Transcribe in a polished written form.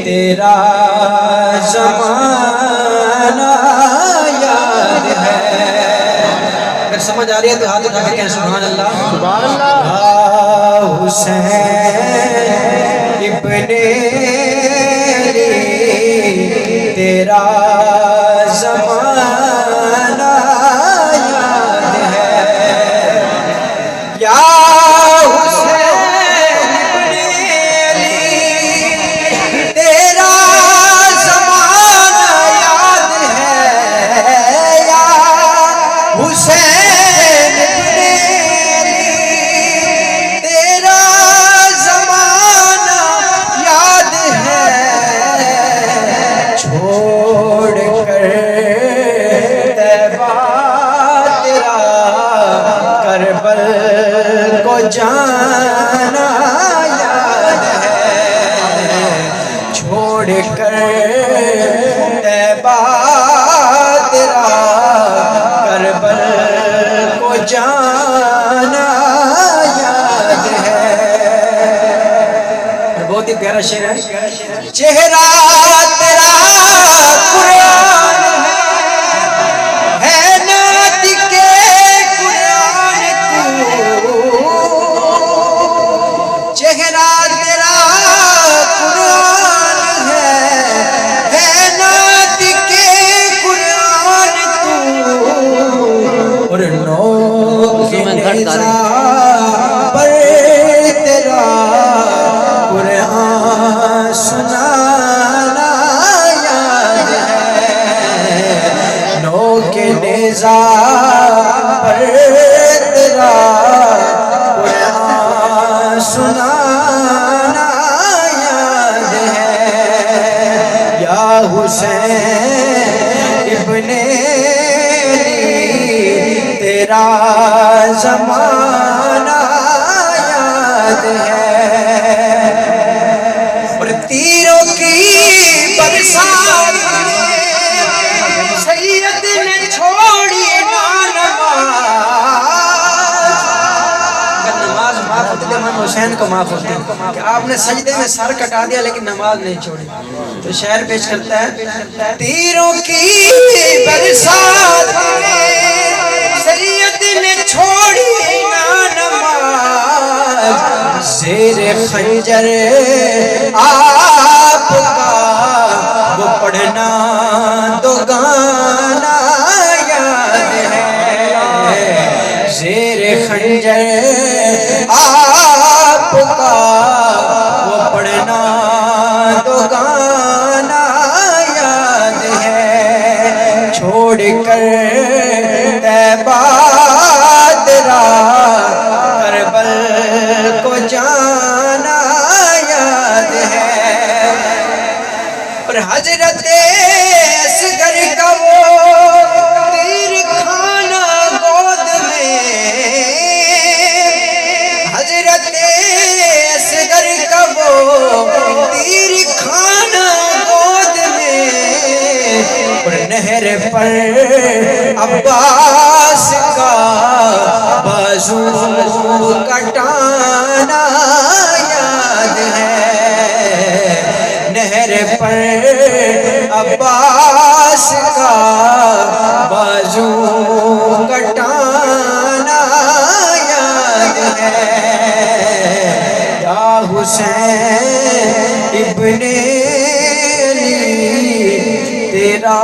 तेरा ज़माना याद है। अगर समझ आ रही है तो हाथ उठा के कहें सुभान अल्लाह। सुभान अल्लाह। हुसैन इब्ने तेरा ज़माना याद है। या हुसैन इब्ने तेरा ज़माना याद है। या हुसैन इब्ने तेरा ज़माना याद है। छोड़ कर तैबा तेरा करबल को जाना याद है। छोड़ कर तैबा तेरा करबल को जाना याद है। बहुत ही प्यारा शेर है। चेहरा तेरा कुरान है नात के कुरान तू। चेहरा तेरा कुरान है नात के कुरान तू। और नो पर तेरा कुरान सुनाना याद है। नो के नेज़ा पर तेरा कुरान सुनाना याद है। या हुसैन इब्ने तेरा ज़माना याद है। और तीरों की बरसात में सैयद ने छोड़ी ना नमाज। अगर नमाज माफ होती तो इमाम हुसैन को माफ होती कि आपने सजदे में सर कटा दिया लेकिन नमाज नहीं छोड़ी। तो शेर पेश करता है। तीरों की बरसात में सैयद ने छोड़ी ना नमाज। शेर खंजर आपका वो पढ़ना तो गाना याद है। शेर खंजर आपका वो पढ़ना तो गाना याद है। छोड़ कर तैबा तेरा करबल को जाना याद है। और हजरत असगर का वो तीर खाना गोद में। हजरत असगर का वो तीर खाना गोद में। और नहर पर अब्बास का बाजू कटाना याद है। नहर पर अब्बास का बाजू कटाना याद है। या हुसैन इब्ने तेरा